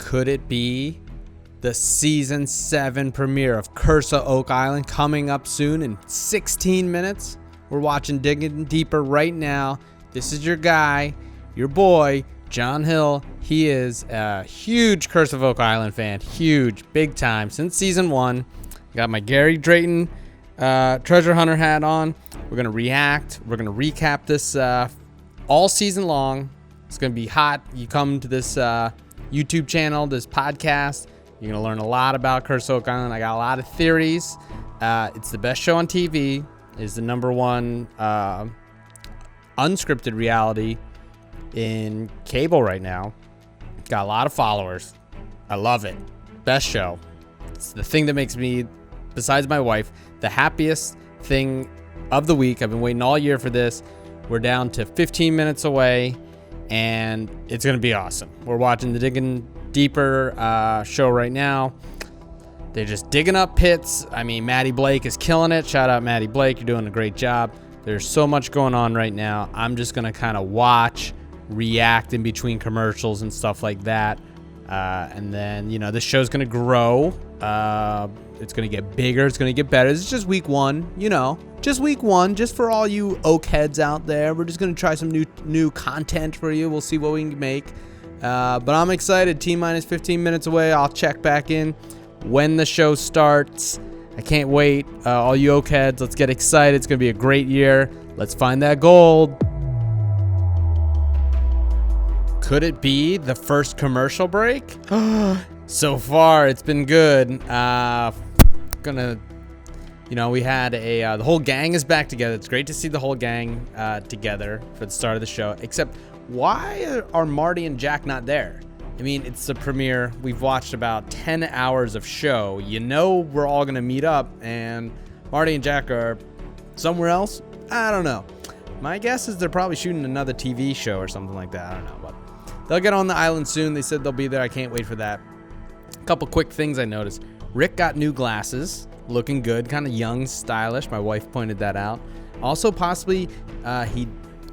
Could it be the season 7 premiere of Curse of Oak Island coming up soon in 16 minutes? We're watching Digging Deeper right now. This is your guy, your boy, Jon Hill. He is a huge Curse of Oak Island fan. Huge, big time. Since season 1. Got my Gary Drayton treasure hunter hat on. We're going to react. We're going to recap this all season long. It's going to be hot. You come to this YouTube channel, this podcast, you're going to learn a lot about Curse of Oak Island. I got a lot of theories. It's the best show on TV. It's the number one unscripted reality in cable right now. Got a lot of followers. I love it. Best show. It's the thing that makes me, besides my wife, the happiest thing of the week. I've been waiting all year for this. We're down to 15 minutes away, and it's going to be awesome. We're watching the Digging Deeper show right now. They're just digging up pits. I mean, Maddie Blake is killing it. Shout out Maddie Blake. You're doing a great job. There's so much going on right now. I'm just going to kind of watch, react in between commercials and stuff like that. And then, you know, this show's going to grow. It's going to get bigger. It's going to get better. This is just week 1, you know, just week 1, just for all you Oakheads out there. We're just going to try some new content for you. We'll see what we can make. But I'm excited. T-minus 15 minutes away. I'll check back in when the show starts. I can't wait. All you Oakheads, let's get excited. It's going to be a great year. Let's find that gold. Could it be the first commercial break? So far, it's been good. We had the whole gang is back together. It's great to see the whole gang together for the start of the show. Except, why are Marty and Jack not there? I mean, it's the premiere. We've watched about 10 hours of show. You know we're all going to meet up, and Marty and Jack are somewhere else? I don't know. My guess is they're probably shooting another TV show or something like that. I don't know, but they'll get on the island soon. They said they'll be there. I can't wait for that. A couple quick things I noticed. Rick got new glasses. Looking good. Kind of young, stylish. My wife pointed that out. Also, possibly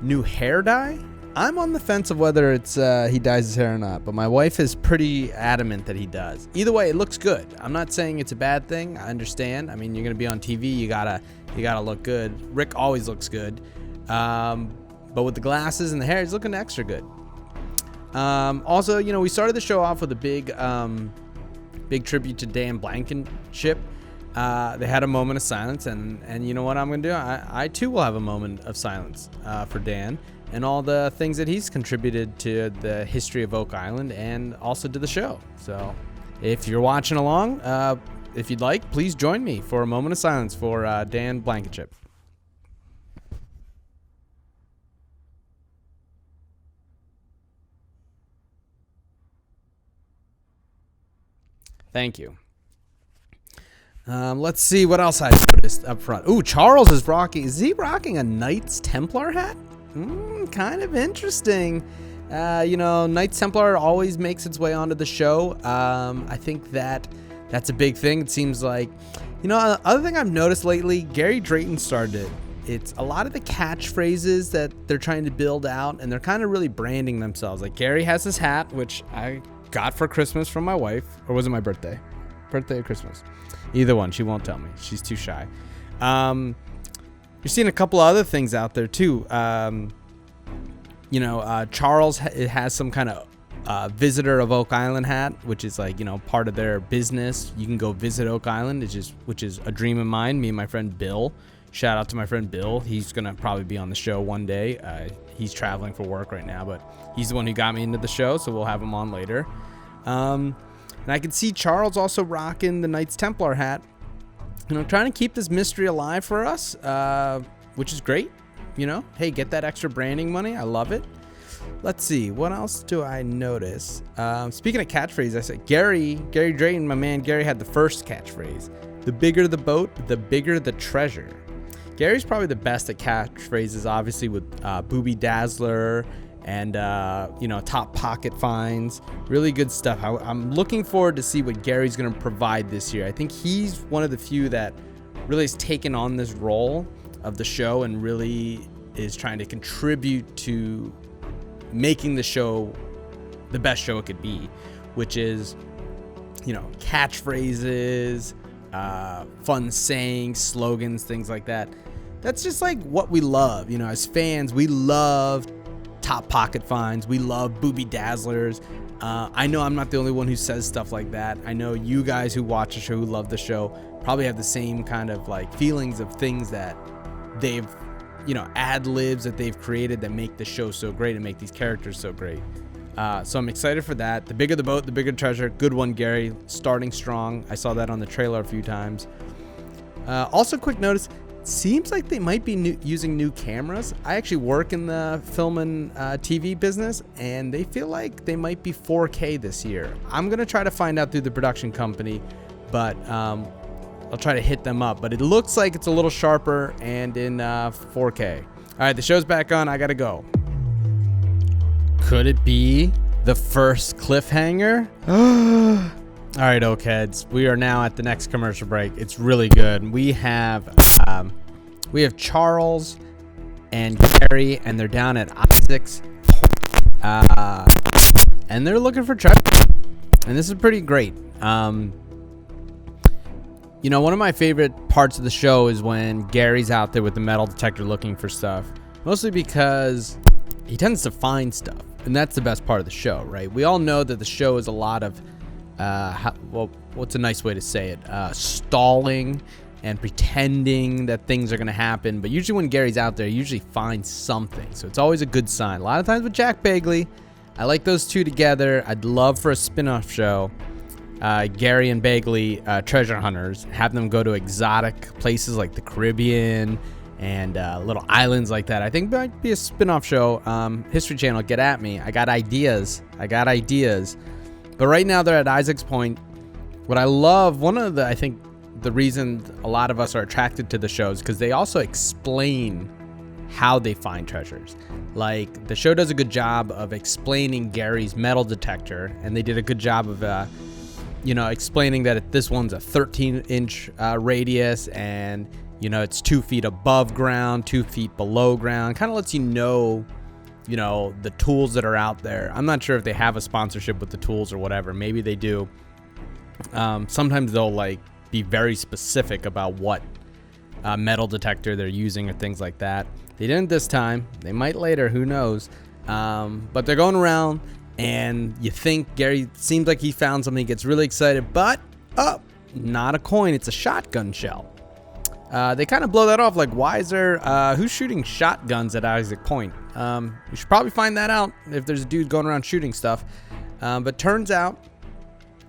new hair dye. I'm on the fence of whether it's he dyes his hair or not, but my wife is pretty adamant that he does. Either way, it looks good. I'm not saying it's a bad thing. I understand. I mean, you're gonna be on TV. You gotta look good. Rick always looks good, but with the glasses and the hair, he's looking extra good. Also, you know, we started the show off with a big tribute to Dan Blankenship. They had a moment of silence, and you know what I'm gonna do? I too will have a moment of silence for Dan and all the things that he's contributed to the history of Oak Island and also to the show. So if you're watching along, if you'd like, please join me for a moment of silence for Dan Blankenship. Thank you. Let's see what else I noticed up front. Ooh, Charles is rocking. Is he rocking a Knights Templar hat? Kind of interesting. Knights Templar always makes its way onto the show. I think that's a big thing. It seems like, other thing I've noticed lately, Gary Drayton started it. It's a lot of the catchphrases that they're trying to build out, and they're kind of really branding themselves. Like Gary has his hat, which I got for Christmas from my wife, or was it my birthday? Birthday or Christmas? Either one. She won't tell me. She's too shy. You're seeing a couple of other things out there too. Charles has some kind of visitor of Oak Island hat, which is like, part of their business. You can go visit Oak Island, which is a dream of mine. Me and my friend Bill. Shout out to my friend Bill. He's gonna probably be on the show one day. He's traveling for work right now, but he's the one who got me into the show, so we'll have him on later. And I can see Charles also rocking the Knights Templar hat. Trying to keep this mystery alive for us, which is great. Hey, get that extra branding money. I love it. Let's see. What else do I notice? Speaking of catchphrase, I said Gary Drayton, my man Gary, had the first catchphrase. The bigger the boat, the bigger the treasure. Gary's probably the best at catchphrases, obviously, with Booby Dazzler and top pocket finds. Really good stuff. I'm looking forward to see what Gary's going to provide this year. I think he's one of the few that really has taken on this role of the show and really is trying to contribute to making the show the best show it could be, which is, catchphrases, fun sayings, slogans, things like that. That's just like what we love. As fans, we love top pocket finds. We love booby dazzlers. I know I'm not the only one who says stuff like that. I know you guys who watch the show, who love the show, probably have the same kind of like feelings of things that they've, ad libs that they've created that make the show so great and make these characters so great. So I'm excited for that. The bigger the boat, the bigger the treasure. Good one, Gary. Starting strong. I saw that on the trailer a few times. Also, quick notice. Seems like they might be using new cameras. I actually work in the film and TV business, and they feel like they might be 4K this year. I'm going to try to find out through the production company, but I'll try to hit them up. But it looks like it's a little sharper and in 4K. All right, the show's back on. I got to go. Could it be the first cliffhanger? All right, Oakheads, we are now at the next commercial break. It's really good. We have Charles and Gary, and they're down at Isaac's, and they're looking for treasure. And this is pretty great. One of my favorite parts of the show is when Gary's out there with the metal detector looking for stuff, mostly because he tends to find stuff, and that's the best part of the show, right? We all know that the show is a lot of what's a nice way to say it? Stalling and pretending that things are going to happen. But usually when Gary's out there, he usually finds something. So it's always a good sign. A lot of times with Jack Bagley, I like those two together. I'd love for a spin-off show. Gary and Bagley, treasure hunters, have them go to exotic places like the Caribbean and little islands like that. I think might be a spin-off show. History Channel, get at me. I got ideas. But right now they're at Isaac's Point. What I love, I think the reason a lot of us are attracted to the shows, because they also explain how they find treasures. Like, the show does a good job of explaining Gary's metal detector, and they did a good job of, explaining that this one's a 13-inch radius, and, it's 2 feet above ground, 2 feet below ground. Kind of lets you know the tools that are out there. I'm not sure if they have a sponsorship with the tools or whatever. Maybe they do. Sometimes they'll be very specific about what metal detector they're using or things like that. They didn't this time. They might later. Who knows? But they're going around, and you think Gary seems like he found something. He gets really excited, but not a coin. It's a shotgun shell. They kind of blow that off. Like, why is there who's shooting shotguns at Isaac Point? We should probably find that out if there's a dude going around shooting stuff. But turns out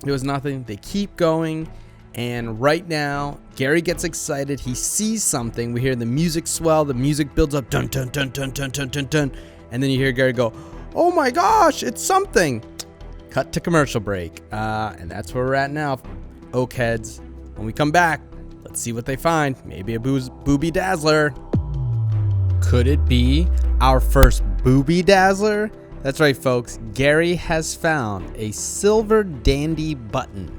it was nothing. They keep going, and right now Gary gets excited. He sees something. We hear the music swell. The music builds up, dun dun dun dun dun dun dun dun, and then you hear Gary go, "Oh my gosh, it's something!" Cut to commercial break, and that's where we're at now, Oakheads. When we come back, let's see what they find. Maybe a booby dazzler. Could it be our first booby dazzler? That's right, folks. Gary has found a silver dandy button.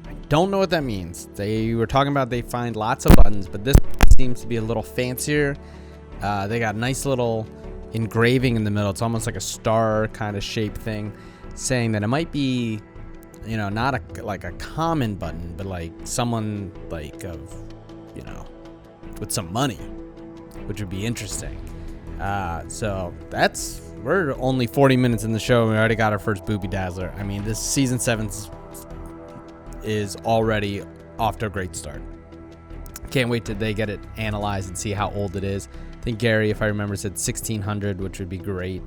I don't know what that means. They were talking about they find lots of buttons, but this seems to be a little fancier. They got a nice little engraving in the middle. It's almost like a star kind of shape thing, saying that it might be, not a common button, but like someone with some money, which would be interesting. So we're only 40 minutes in the show, and we already got our first booby dazzler. I mean, this season 7 is already off to a great start. Can't wait till they get it analyzed and see how old it is. I think Gary, if I remember, said 1600, which would be great.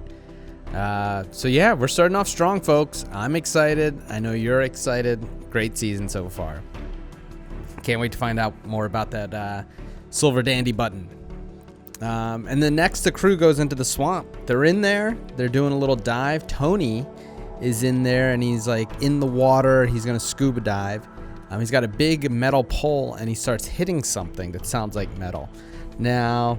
So yeah, we're starting off strong, folks. I'm excited. I know you're excited. Great season so far. Can't wait to find out more about that silver dandy button. And then next, the crew goes into the swamp. They're in there. They're doing a little dive. Tony is in there, and he's like in the water. He's going to scuba dive. He's got a big metal pole, and he starts hitting something that sounds like metal. Now,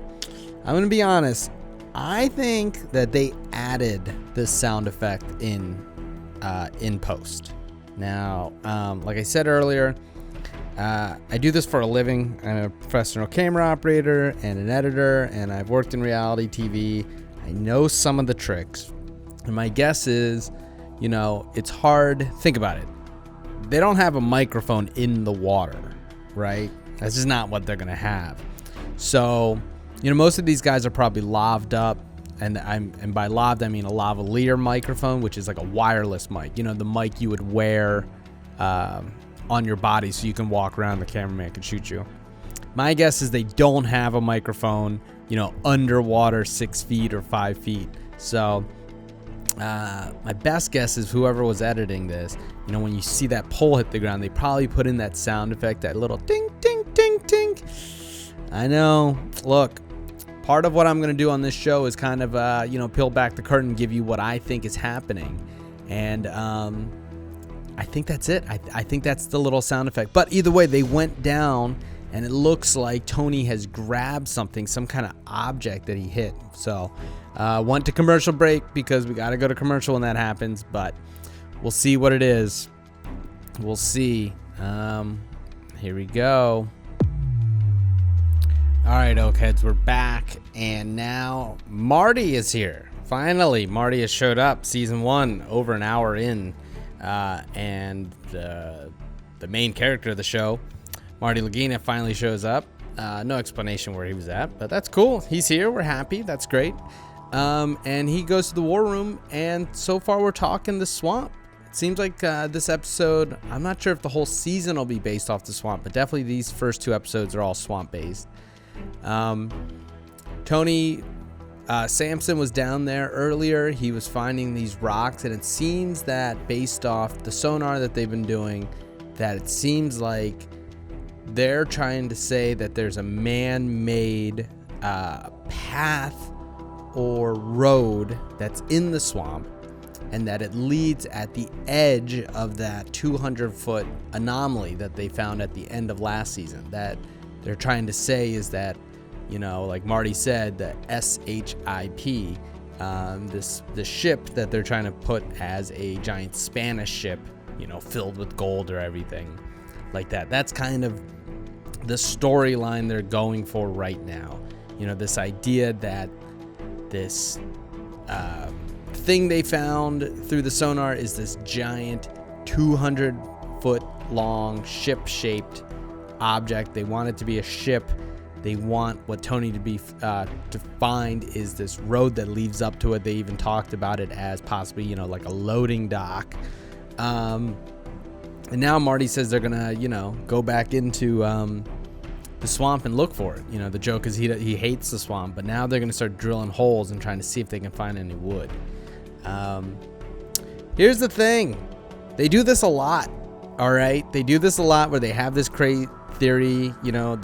I'm going to be honest. I think that they added this sound effect in post. Now, like I said earlier, I do this for a living. I'm a professional camera operator and an editor, and I've worked in reality TV. I know some of the tricks. And my guess is you know, it's hard. Think about it. They don't have a microphone in the water, right? That's just not what they're going to have. So, you know, most of these guys are probably laved up. And by laved, I mean a lavalier microphone, which is like a wireless mic. You know, the mic you would wear on your body so you can walk around, the cameraman can shoot you. My guess is they don't have a microphone, you know, underwater 6 feet or 5 feet. So my best guess is whoever was editing this, you know, when you see that pole hit the ground, they probably put in that sound effect, that little ding, ding, ding, ding. I know. Look, part of what I'm going to do on this show is kind of, you know, peel back the curtain, give you what I think is happening. And I think that's it. I think that's the little sound effect. But either way, they went down, and it looks like Tony has grabbed something, some kind of object that he hit. So went to commercial break because we got to go to commercial when that happens. But we'll see what it is. We'll see. Here we go. All right, Oakheads, we're back, and now Marty is here. Finally, Marty has showed up. Season 1, over an hour in, and the main character of the show, Marty Lagina, finally shows up. No explanation where he was at, but that's cool. He's here. We're happy. That's great. And he goes to the war room, and so far we're talking the swamp. It seems like this episode, I'm not sure if the whole season will be based off the swamp, but definitely these first 2 episodes are all swamp-based. Tony Sampson was down there earlier. He was finding these rocks, and it seems that based off the sonar that they've been doing, that it seems like they're trying to say that there's a man-made path or road that's in the swamp, and that it leads at the edge of that 200-foot anomaly that they found at the end of last season. That they're trying to say is that, you know, like Marty said, the SHIP, the ship that they're trying to put as a giant Spanish ship, you know, filled with gold or everything like that. That's kind of the storyline they're going for right now. You know, this idea that this thing they found through the sonar is this giant 200-foot long ship-shaped object. They want it to be a ship. They want what Tony to be to find is this road that leads up to it. They even talked about it as possibly, you know, like a loading dock. And now Marty says they're gonna, you know, go back into the swamp and look for it. You know, the joke is he hates the swamp, but now they're gonna start drilling holes and trying to see if they can find any wood. Here's the thing, they do this a lot. All right, they do this a lot where they have this crazy theory, you know,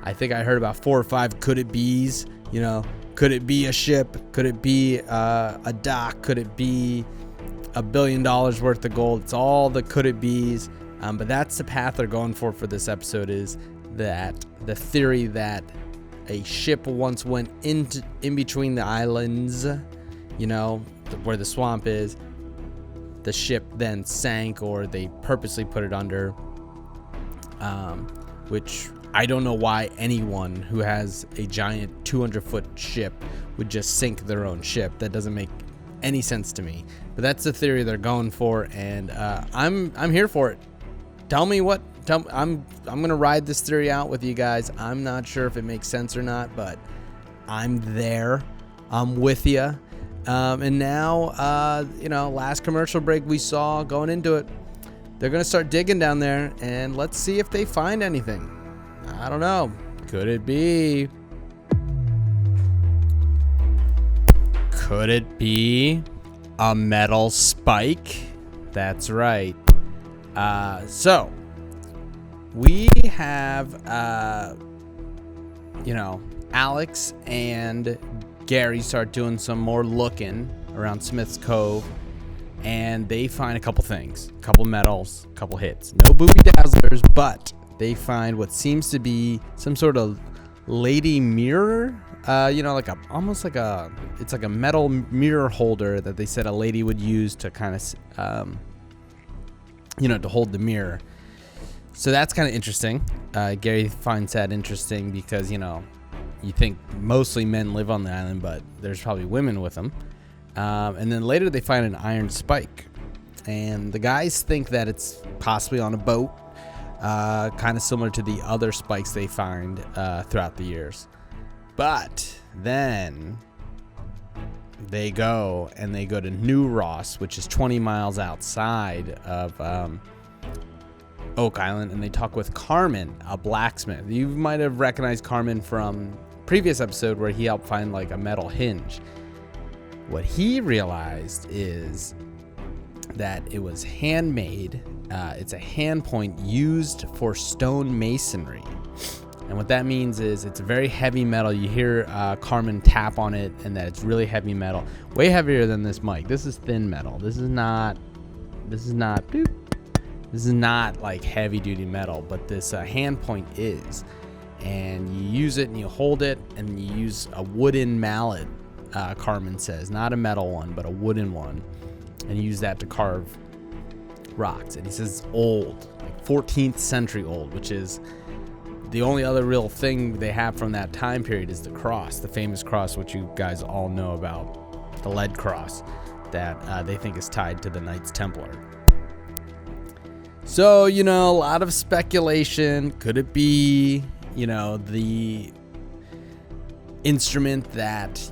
I think I heard about 4 or 5 could it be's, you know, could it be a ship, could it be a dock, could it be $1 billion worth of gold. It's all the could it be's, but that's the path they're going for this episode, is that the theory that a ship once went in between the islands, you know, where the swamp is. The ship then sank, or they purposely put it under, which I don't know why anyone who has a giant 200-foot ship would just sink their own ship. That doesn't make any sense to me. But that's the theory they're going for, and I'm here for it. Tell me what. I'm gonna ride this theory out with you guys. I'm not sure if it makes sense or not, but I'm there. I'm with you. And now, you know, last commercial break we saw going into it, they're going to start digging down there, and let's see if they find anything. I don't know. Could it be? Could it be a metal spike? That's right. So we have, you know, Alex and Gary start doing some more looking around Smith's Cove, and they find a couple things, a couple medals, a couple hits. No booby dazzlers, but they find what seems to be some sort of lady mirror, you know, like it's like a metal mirror holder that they said a lady would use to kind of, you know, to hold the mirror. So that's kind of interesting. Gary finds that interesting because, you know, you think mostly men live on the island, but there's probably women with them. And then later they find an iron spike. and the guys think that it's possibly on a boat, kind of similar to the other spikes they find throughout the years. But then they go to New Ross, which is 20 miles outside of Oak Island, and they talk with Carmen, a blacksmith. You might have recognized Carmen from previous episode where he helped find like a metal hinge. What he realized is that it was handmade. It's a hand point used for stone masonry. And what that means is it's a very heavy metal. You hear Carmen tap on it, and that it's really heavy metal. Way heavier than this mic. This is thin metal. This is not like heavy duty metal, but this hand point is. And you use it and you hold it, and you use a wooden mallet, Carmen says. Not a metal one, but a wooden one. And you use that to carve rocks. And he says old, like 14th century old, which is the only other real thing they have from that time period is the cross, the famous cross, which you guys all know about, the lead cross that they think is tied to the Knights Templar. So, a lot of speculation. Could it be, the instrument that,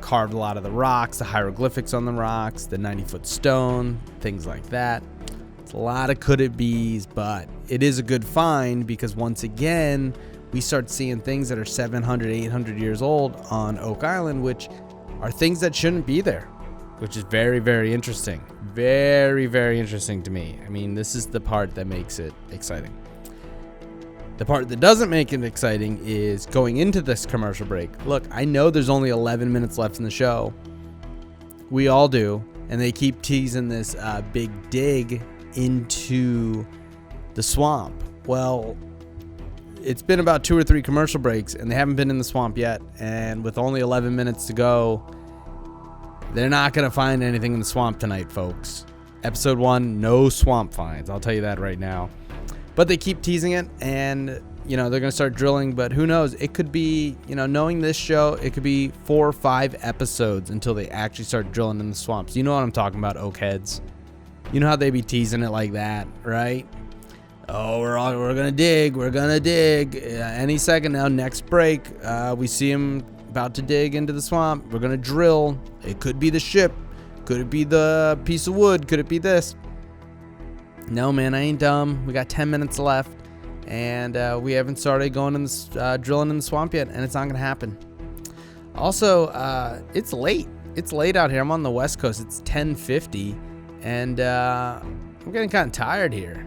carved a lot of the rocks, the hieroglyphics on the rocks, the 90-foot stone, things like that? It's a lot of could it be's, but it is a good find because once again, we start seeing things that are 700, 800 years old on Oak Island, which are things that shouldn't be there, which is very, very interesting. Very, very interesting to me. I mean, this is the part that makes it exciting. The part that doesn't make it exciting is going into this commercial break. Look, I know there's only 11 minutes left in the show. We all do. And they keep teasing this big dig into the swamp. Well, it's been about 2 or 3 commercial breaks, and they haven't been in the swamp yet. And with only 11 minutes to go, they're not going to find anything in the swamp tonight, folks. Episode 1, no swamp finds. I'll tell you that right now. But they keep teasing it, and, they're going to start drilling. But who knows? It could be, knowing this show, it could be 4 or 5 episodes until they actually start drilling in the swamps. You know what I'm talking about, Oakheads. You know how they be teasing it like that, right? Oh, we're going to dig. We're going to dig. Any second now, next break, we see them about to dig into the swamp. We're going to drill. It could be the ship. Could it be the piece of wood? Could it be this? No, man, I ain't dumb. We got 10 minutes left, and we haven't started going in the drilling in the swamp yet, and it's not going to happen. Also, it's late. It's late out here. I'm on the West Coast. It's 10:50, and I'm getting kind of tired here.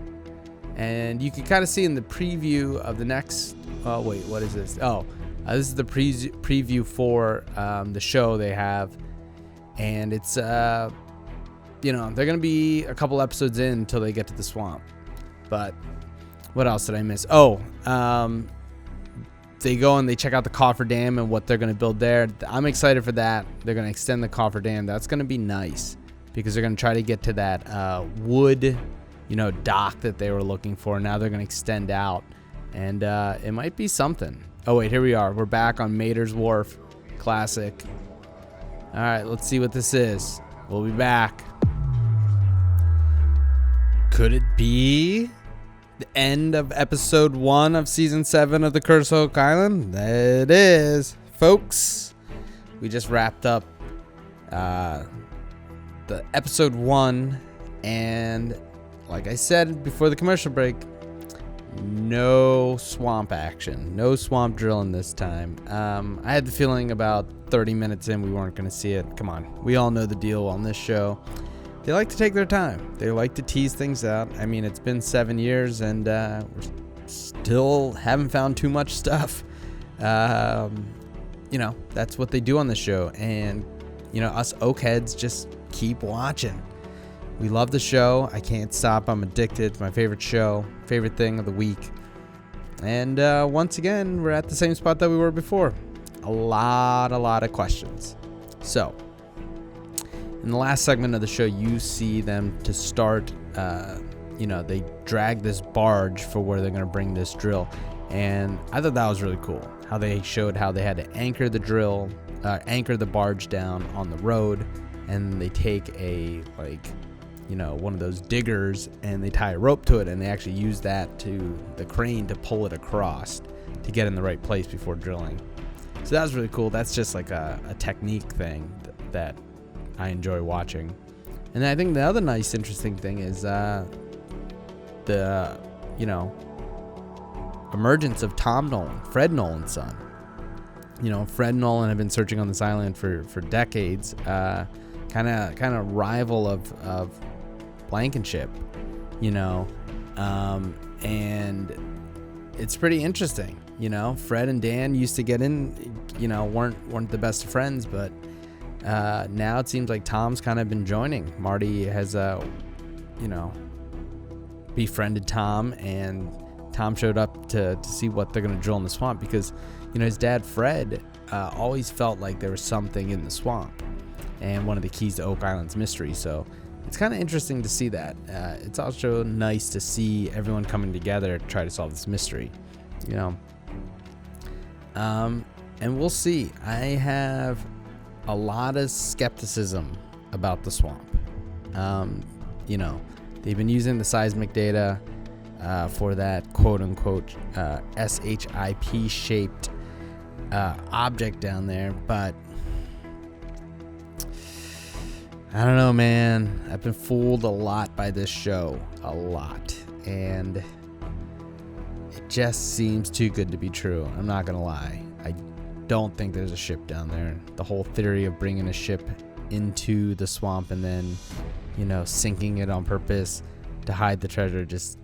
And you can kind of see in the preview of the next... Oh, wait, what is this? Oh, this is the preview for the show they have. And it's, they're going to be a couple episodes in until they get to the swamp. But what else did I miss? Oh, they go and they check out the coffer dam and what they're going to build there. I'm excited for that. They're going to extend the coffer dam. That's going to be nice because they're going to try to get to that wood, dock that they were looking for. Now they're going to extend out, and it might be something. Oh, wait, here we are. We're back on Mater's Wharf. Classic. All right, let's see what this is. We'll be back. Could it be the end of episode 1 of season 7 of The Curse of Oak Island? That it is, folks. We just wrapped up the episode 1, and like I said before the commercial break, no swamp action, no swamp drilling this time. I had the feeling about 30 minutes in we weren't going to see it. Come on, we all know the deal on this show. They like to take their time. They like to tease things out. I mean, it's been 7 years, and we still haven't found too much stuff. That's what they do on the show. And, us Oakheads just keep watching. We love the show. I can't stop. I'm addicted. It's my favorite show, favorite thing of the week. And once again, we're at the same spot that we were before. A lot of questions. So, in the last segment of the show, you see them to start, they drag this barge for where they're going to bring this drill. And I thought that was really cool, how they showed how they had to anchor the barge down on the road. And they take a, one of those diggers, and they tie a rope to it, and they actually use that to the crane to pull it across to get in the right place before drilling. So that was really cool. That's just like a technique thing that I enjoy watching. And then I think the other nice, interesting thing is the emergence of Tom Nolan, Fred Nolan's son. Fred and Nolan have been searching on this island for decades. Kind of rival of Blankenship, and it's pretty interesting. Fred and Dan used to get in, weren't the best of friends, but now it seems like Tom's kind of been joining. Marty has, befriended Tom, and Tom showed up to see what they're going to drill in the swamp because, his dad, Fred, always felt like there was something in the swamp and one of the keys to Oak Island's mystery. So it's kind of interesting to see that. It's also nice to see everyone coming together to try to solve this mystery, and we'll see. I have a lot of skepticism about the swamp. They've been using the seismic data for that quote-unquote SHIP shaped object down there, but I don't know, man. I've been fooled a lot by this show, and it just seems too good to be true. I'm not gonna lie. I don't think there's a ship down there. The whole theory of bringing a ship into the swamp and then, sinking it on purpose to hide the treasure just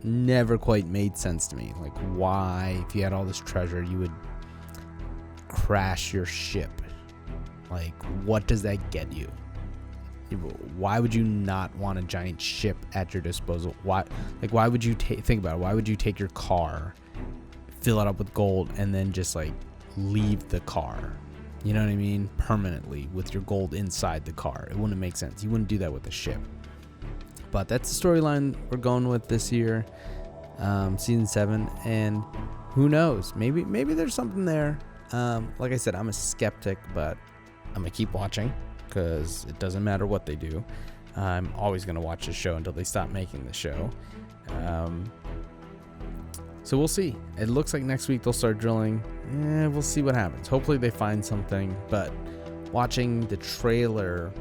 never quite made sense to me. Like, why, if you had all this treasure, you would crash your ship? Like, what does that get you? Why would you not want a giant ship at your disposal? Why would you think about it? Why would you take your car, fill it up with gold, and then just leave the car? You know what I mean? Permanently with your gold inside the car. It wouldn't make sense. You wouldn't do that with a ship. But that's the storyline we're going with this year, season 7, and who knows? Maybe there's something there. Like I said, I'm a skeptic, but I'm gonna keep watching because it doesn't matter what they do. I'm always gonna watch the show until they stop making the show. So we'll see. It looks like next week they'll start drilling. We'll see what happens. Hopefully they find something. But watching the trailer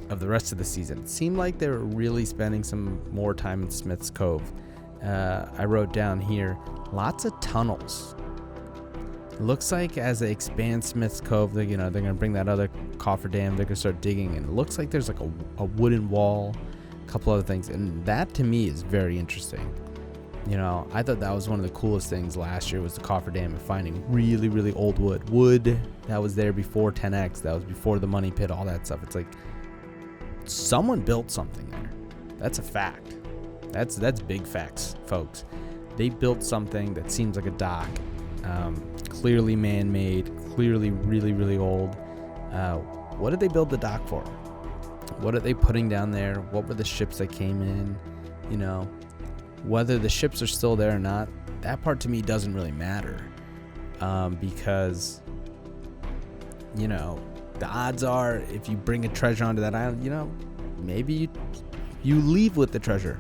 of the rest of the season, it seemed like they were really spending some more time in Smith's Cove. I wrote down here, lots of tunnels. It looks like as they expand Smith's Cove, they're going to bring that other cofferdam. They're going to start digging, and it looks like there's a wooden wall, a couple other things, and that to me is very interesting. I thought that was one of the coolest things last year was the cofferdam and finding really, really old wood that was there before 10X, that was before the money pit, all that stuff. It's like someone built something there. That's a fact. That's big facts, folks. They built something that seems like a dock, clearly man-made, clearly really, really old. What did they build the dock for? What are they putting down there? What were the ships that came in? Whether the ships are still there or not, that part to me doesn't really matter, because the odds are if you bring a treasure onto that island, maybe you leave with the treasure.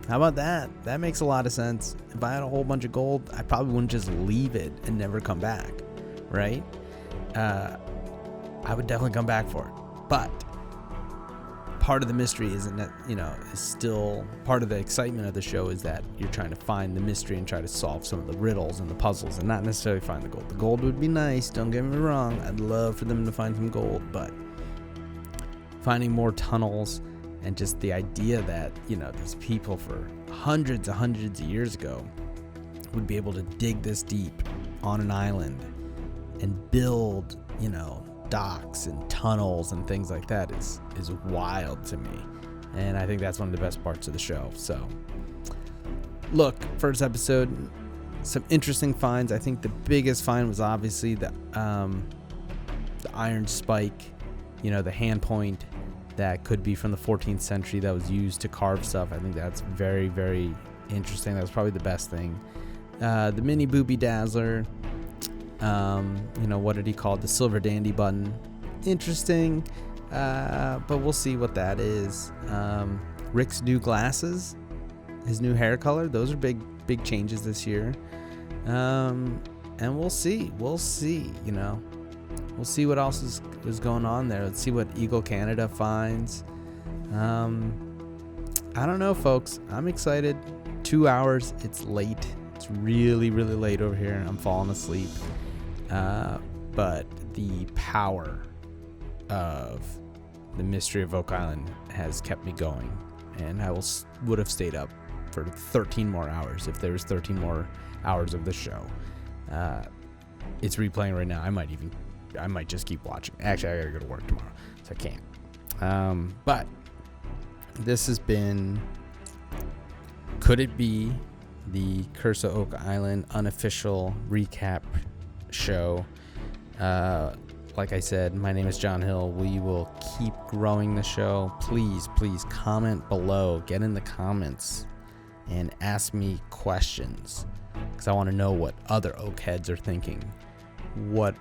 How about that? That makes a lot of sense. If I had a whole bunch of gold, I probably wouldn't just leave it and never come back, right? I would definitely come back for it. But part of the mystery isn't that, is still part of the excitement of the show is that you're trying to find the mystery and try to solve some of the riddles and the puzzles and not necessarily find the gold. The gold would be nice, don't get me wrong. I'd love for them to find some gold, but finding more tunnels and just the idea that, these people for hundreds of years ago would be able to dig this deep on an island and build, docks and tunnels and things like that is wild to me, and I think that's one of the best parts of the show. So look, first episode, some interesting finds. I think the biggest find was obviously the iron spike, the hand point that could be from the 14th century that was used to carve stuff. I think that's very, very interesting. That was probably the best thing. The mini booby dazzler, what did he call it? The silver dandy button. Interesting. But we'll see what that is. Rick's new glasses, his new hair color, those are big changes this year. And we'll see, we'll see what else is going on there. Let's see what Eagle Canada finds. I don't know, folks. I'm excited. 2 hours. It's late. It's really, really late over here. I'm falling asleep. But the power of the mystery of Oak Island has kept me going, and I would have stayed up for 13 more hours if there was 13 more hours of the show. It's replaying right now. I might just keep watching. Actually, I gotta go to work tomorrow, so I can't. But this has been, could it be the Curse of Oak Island unofficial recap show? Like I said, my name is Jon Hill. We will keep growing the show. Please comment below. Get in the comments and ask me questions, because I want to know what other Oakheads are thinking. What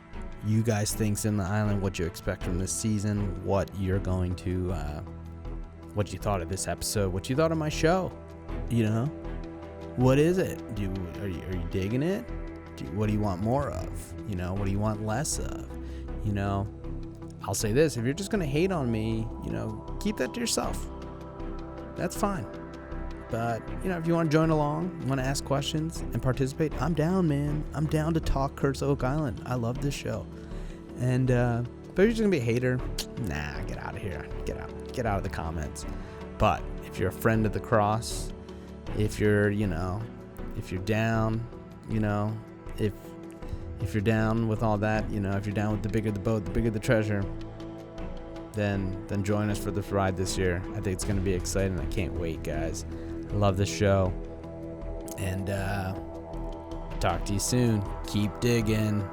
you guys think's in the island, what you expect from this season, what you're going to, what you thought of this episode, what you thought of my show. What is it? Are you digging it? What do you want more of? What do you want less of? I'll say this: if you're just gonna hate on me, keep that to yourself. That's fine. But if you want to join along, want to ask questions and participate, I'm down, man. I'm down to talk Curse of Oak Island. I love this show. And but if you're just gonna be a hater, nah, get out of here. Get out of the comments. But if you're a friend of the cross, if you're down, if you're down with all that, if you're down with the bigger the boat, the bigger the treasure, then join us for the ride this year. I think it's going to be exciting. I can't wait, guys. I love this show. And talk to you soon. Keep digging.